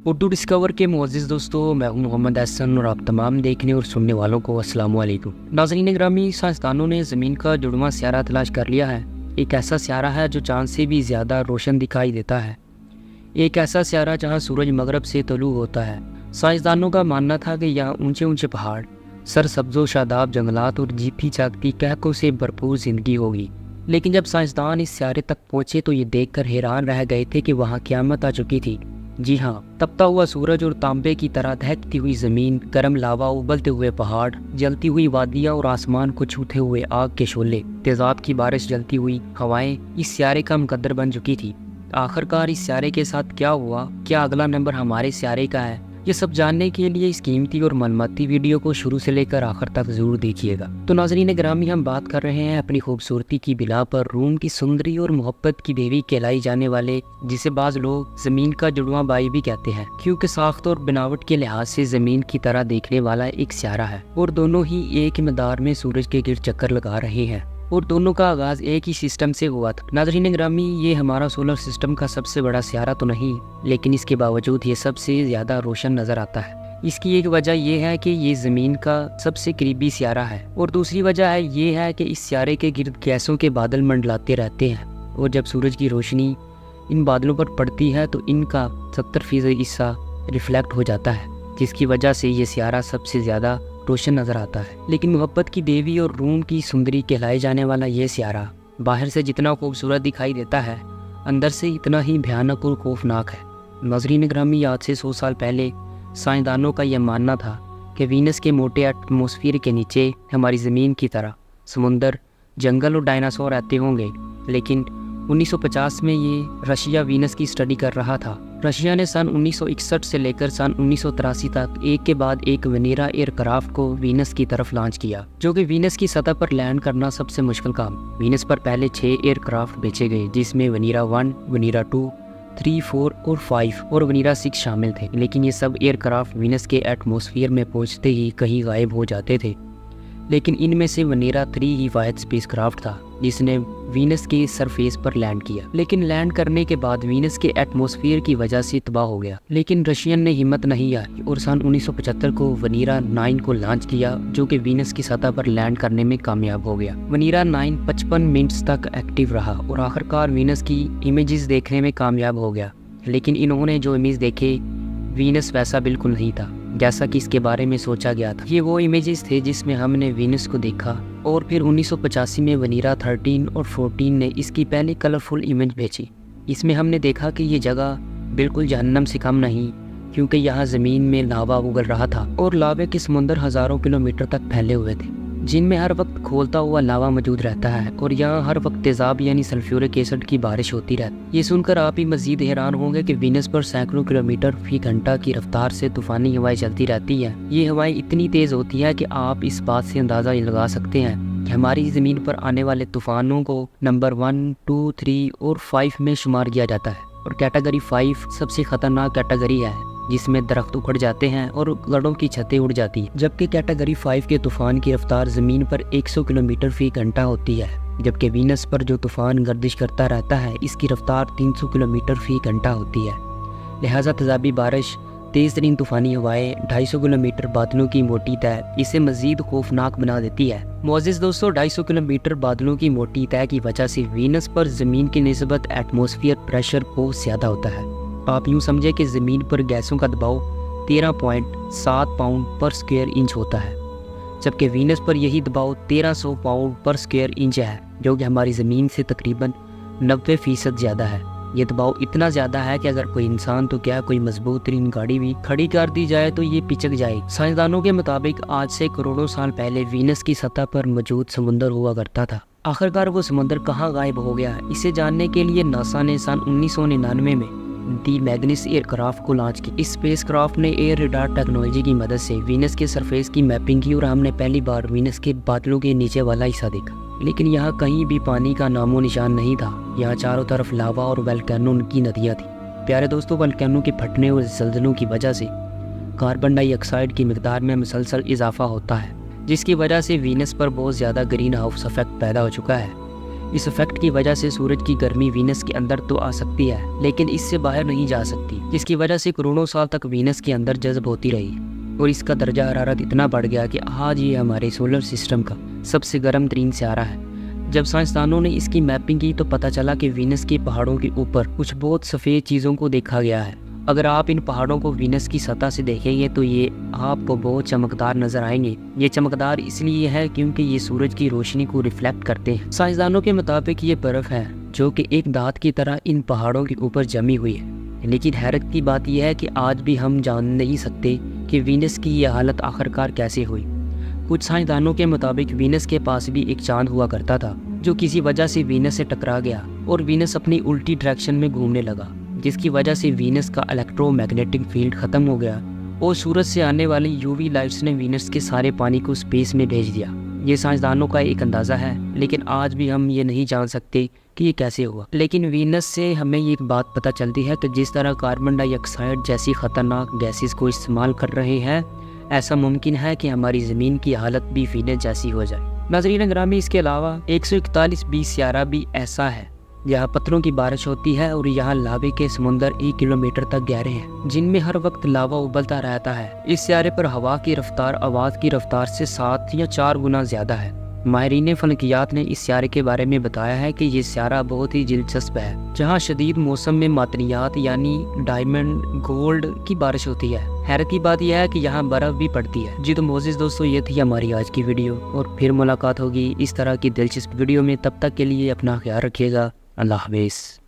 Urdu discover کے معزز دوستوں، میں ہوں محمد احسن اور آپ تمام دیکھنے اور سننے والوں کو السلام علیکم۔ ناظرین گرامی، سائنسدانوں نے زمین کا جڑواں سیارہ تلاش کر لیا ہے۔ ایک ایسا سیارہ ہے جو چاند سے بھی زیادہ روشن دکھائی دیتا ہے، ایک ایسا سیارہ جہاں سورج مغرب سے طلوع ہوتا ہے۔ سائنسدانوں کا ماننا تھا کہ یہاں اونچے اونچے پہاڑ، سرسبز و شاداب جنگلات اور جیتی جاگتی کہکشاؤں سے بھرپور زندگی ہوگی، لیکن جب سائنسدان اس سیارے تک پہنچے تو یہ دیکھ کر حیران رہ گئے تھے کہ وہاں قیامت آ چکی تھی۔ جی ہاں، تپتا ہوا سورج اور تانبے کی طرح دہکتی ہوئی زمین، گرم لاوا، ابلتے ہوئے پہاڑ، جلتی ہوئی وادیاں اور آسمان کو چھوتے ہوئے آگ کے شعلے، تیزاب کی بارش، جلتی ہوئی ہوائیں اس سیارے کا مقدر بن چکی تھی۔ آخرکار اس سیارے کے ساتھ کیا ہوا؟ کیا اگلا نمبر ہمارے سیارے کا ہے؟ یہ سب جاننے کے لیے اس قیمتی اور معلوماتی ویڈیو کو شروع سے لے کر آخر تک ضرور دیکھیے گا۔ تو ناظرین گرامی، ہم بات کر رہے ہیں اپنی خوبصورتی کی بنا پر روم کی سندری اور محبت کی دیوی کہلائی جانے والے، جسے بعض لوگ زمین کا جڑواں بھائی بھی کہتے ہیں، کیونکہ ساخت اور بناوٹ کے لحاظ سے زمین کی طرح دیکھنے والا ایک سیارہ ہے، اور دونوں ہی ایک مدار میں سورج کے گرد چکر لگا رہے ہیں، اور دونوں کا آغاز ایک ہی سسٹم سے ہوا تھا۔ ناظرین گرامی، یہ ہمارا سولر سسٹم کا سب سے بڑا سیارہ تو نہیں، لیکن اس کے باوجود یہ سب سے زیادہ روشن نظر آتا ہے۔ اس کی ایک وجہ یہ ہے کہ یہ زمین کا سب سے قریبی سیارہ ہے، اور دوسری وجہ یہ ہے کہ اس سیارے کے گرد گیسوں کے بادل منڈلاتے رہتے ہیں، اور جب سورج کی روشنی ان بادلوں پر پڑتی ہے تو ان کا 70% حصہ ریفلیکٹ ہو جاتا ہے، جس کی وجہ سے یہ سیارہ سب سے زیادہ روشن نظر آتا ہے۔ لیکن محبت کی دیوی اور روم کی سندری کہلائے جانے والا یہ سیارہ باہر سے جتنا خوبصورت دکھائی دیتا ہے، اندر سے اتنا ہی بھیانک اور خوفناک ہے۔ ناظرین گرامی، آج سے 100 سال پہلے سائنسدانوں کا یہ ماننا تھا کہ وینس کے موٹے ایٹماسفیئر کے نیچے ہماری زمین کی طرح سمندر، جنگل اور ڈائناسور رہتے ہوں گے، لیکن 1950 میں یہ رشیا وینس کی اسٹڈی کر رہا تھا۔ رشیا نے سن 1961 سے لے کر سن 1983 تک ایک کے بعد ایک ونیرا ایئر کرافٹ کو وینس کی طرف لانچ کیا، جو کہ وینس کی سطح پر لینڈ کرنا سب سے مشکل کام۔ وینس پر پہلے 6 ایئر کرافٹ بیچے گئے، جس میں ونیرا 1، ونیرا 2، 3، 4 اور 5 اور ونیرا 6 شامل تھے، لیکن یہ سب ایئر کرافٹ وینس کے ایٹماسفیئر میں پہنچتے ہی کہیں غائب ہو جاتے تھے۔ لیکن ان میں سے ونیرا 3 ہی واحد اسپیس کرافٹ تھا جس نے وینس کی سرفیس پر لینڈ کیا، لیکن لینڈ کرنے کے بعد وینس کے ایٹماسفیئر کی وجہ سے تباہ ہو گیا۔ لیکن رشین نے ہمت نہیں ہاری اور سن 1975 کو ونیرا 9 کو لانچ کیا، جو کہ وینس کی سطح پر لینڈ کرنے میں کامیاب ہو گیا۔ ونیرا 9 55 منٹس تک ایکٹیو رہا اور آخرکار وینس کی امیجز دیکھنے میں کامیاب ہو گیا، لیکن انہوں نے جو امیج دیکھے وینس ویسا بالکل نہیں تھا جیسا کہ اس کے بارے میں سوچا گیا تھا۔ یہ وہ امیجز تھے جس میں ہم نے وینس کو دیکھا، اور پھر 1985 میں ونیرا 13 اور 14 نے اس کی پہلی کلرفل امیج بھیجی۔ اس میں ہم نے دیکھا کہ یہ جگہ بالکل جہنم سے کم نہیں، کیونکہ یہاں زمین میں لاوا اگل رہا تھا، اور لاوے کے سمندر ہزاروں کلومیٹر تک پھیلے ہوئے تھے، جن میں ہر وقت کھولتا ہوا لاوا موجود رہتا ہے، اور یہاں ہر وقت تیزاب یعنی سلفیورک ایسڈ کی بارش ہوتی رہتی۔ یہ سن کر آپ ہی مزید حیران ہوں گے کہ وینس پر سینکڑوں کلومیٹر فی گھنٹہ کی رفتار سے طوفانی ہوائیں چلتی رہتی ہیں۔ یہ ہوائیں اتنی تیز ہوتی ہیں کہ آپ اس بات سے اندازہ لگا سکتے ہیں کہ ہماری زمین پر آنے والے طوفانوں کو نمبر 1، 2، 3 اور 5 میں شمار کیا جاتا ہے، اور کیٹیگری 5 سب سے خطرناک کیٹیگری ہے، جس میں درخت اکھڑ جاتے ہیں اور گھروں کی چھتیں اڑ جاتی ہیں، جبکہ کیٹیگری 5 کے طوفان کی رفتار زمین پر 100 کلومیٹر فی گھنٹہ ہوتی ہے، جبکہ وینس پر جو طوفان گردش کرتا رہتا ہے اس کی رفتار 300 کلومیٹر فی گھنٹہ ہوتی ہے۔ لہٰذا تیزابی بارش، تیز ترین طوفانی ہوائیں، 250 کلومیٹر بادلوں کی موٹی تہہ اسے مزید خوفناک بنا دیتی ہے۔ معزز دوستو، 250 کلومیٹر بادلوں کی موٹی تہہ کی وجہ سے وینس پر زمین کی نسبت ایٹماسفیئر پریشر بہت زیادہ ہوتا ہے۔ آپ یوں سمجھے کہ زمین پر گیسوں کا دباؤ 13.7 پاؤنڈ پر اسکوائر انچ ہوتا ہے، جبکہ وینس پر یہی دباؤ 1300 پاؤنڈ پر اسکوائر انچ ہے، جو کہ ہماری زمین سے تقریباً 90% زیادہ ہے۔ یہ دباؤ اتنا زیادہ ہے کہ اگر کوئی انسان تو کیا کوئی مضبوط ترین گاڑی بھی کھڑی کر دی جائے تو یہ پچک جائے۔ سائنسدانوں کے مطابق آج سے کروڑوں سال پہلے وینس کی سطح پر موجود سمندر ہوا کرتا تھا۔ آخرکار وہ سمندر کہاں غائب ہو گیا؟ اسے جاننے کے لیے ناسا نے سن 1999 میں دی میگنس ایئر کرافٹ کو لانچ کی۔ اس اسپیس کرافٹ نے ایئر ریڈار ٹیکنالوجی کی مدد سے وینس کے سرفیس کی میپنگ کی، اور ہم نے پہلی بار وینس کے بادلوں کے نیچے والا حصہ دیکھا، لیکن یہاں کہیں بھی پانی کا نام و نشان نہیں تھا۔ یہاں چاروں طرف لاوا اور والکینو کی ندیاں تھیں۔ پیارے دوستوں، والکینو کے پھٹنے اور زلزلوں کی وجہ سے کاربن ڈائی آکسائڈ کی مقدار میں مسلسل اضافہ ہوتا ہے، جس کی وجہ سے وینس پر بہت زیادہ گرین ہاؤس ایفیکٹ پیدا ہو چکا ہے۔ اس افیکٹ کی وجہ سے سورج کی گرمی وینس کے اندر تو آ سکتی ہے لیکن اس سے باہر نہیں جا سکتی، جس کی وجہ سے کروڑوں سال تک وینس کے اندر جذب ہوتی رہی اور اس کا درجہ حرارت اتنا بڑھ گیا کہ آج یہ ہمارے سولر سسٹم کا سب سے گرم ترین سیارہ ہے۔ جب سائنسدانوں نے اس کی میپنگ کی تو پتہ چلا کہ وینس کے پہاڑوں کے اوپر کچھ بہت سفید چیزوں کو دیکھا گیا ہے۔ اگر آپ ان پہاڑوں کو وینس کی سطح سے دیکھیں گے تو یہ آپ کو بہت چمکدار نظر آئیں گے۔ یہ چمکدار اس لیے ہے کیونکہ یہ سورج کی روشنی کو ریفلیکٹ کرتے ہیں۔ سائنسدانوں کے مطابق یہ برف ہے جو کہ ایک دانت کی طرح ان پہاڑوں کے اوپر جمی ہوئی ہے، لیکن حیرت کی بات یہ ہے کہ آج بھی ہم جان نہیں سکتے کہ وینس کی یہ حالت آخرکار کیسے ہوئی۔ کچھ سائنسدانوں کے مطابق وینس کے پاس بھی ایک چاند ہوا کرتا تھا جو کسی وجہ سے وینس سے ٹکرا گیا اور وینس اپنی الٹی ڈائریکشن میں گھومنے لگا، جس کی وجہ سے وینس کا الیکٹرو میگنیٹک فیلڈ ختم ہو گیا اور سورج سے آنے والی یووی لائٹس نے وینس کے سارے پانی کو اسپیس میں بھیج دیا۔ یہ سائنسدانوں کا ایک اندازہ ہے لیکن آج بھی ہم یہ نہیں جان سکتے کہ یہ کیسے ہوا۔ لیکن وینس سے ہمیں یہ ایک بات پتہ چلتی ہے کہ جس طرح کاربن ڈائی آکسائڈ جیسی خطرناک گیسز کو استعمال کر رہے ہیں، ایسا ممکن ہے کہ ہماری زمین کی حالت بھی وینس جیسی ہو جائے۔ ناظرین گرامی، اس کے علاوہ 141b سیارہ بھی ایسا ہے جہاں پتھروں کی بارش ہوتی ہے اور یہاں لاوے کے سمندر 1 کلومیٹر تک گہرے ہیں جن میں ہر وقت لاوا ابلتا رہتا ہے۔ اس سیارے پر ہوا کی رفتار آواز کی رفتار سے 7 یا 4 گنا زیادہ ہے۔ ماہرین فلکیات نے اس سیارے کے بارے میں بتایا ہے کہ یہ سیارہ بہت ہی دلچسپ ہے جہاں شدید موسم میں معدنیات یعنی ڈائمنڈ، گولڈ کی بارش ہوتی ہے۔ حیرت کی بات یہ ہے کہ یہاں برف بھی پڑتی ہے۔ جی تو معزز دوستو، یہ تھی ہماری آج کی ویڈیو اور پھر ملاقات ہوگی اس طرح کی دلچسپ ویڈیو میں۔ تب تک کے لیے اپنا خیال رکھیے گا۔ اللہ حافظ۔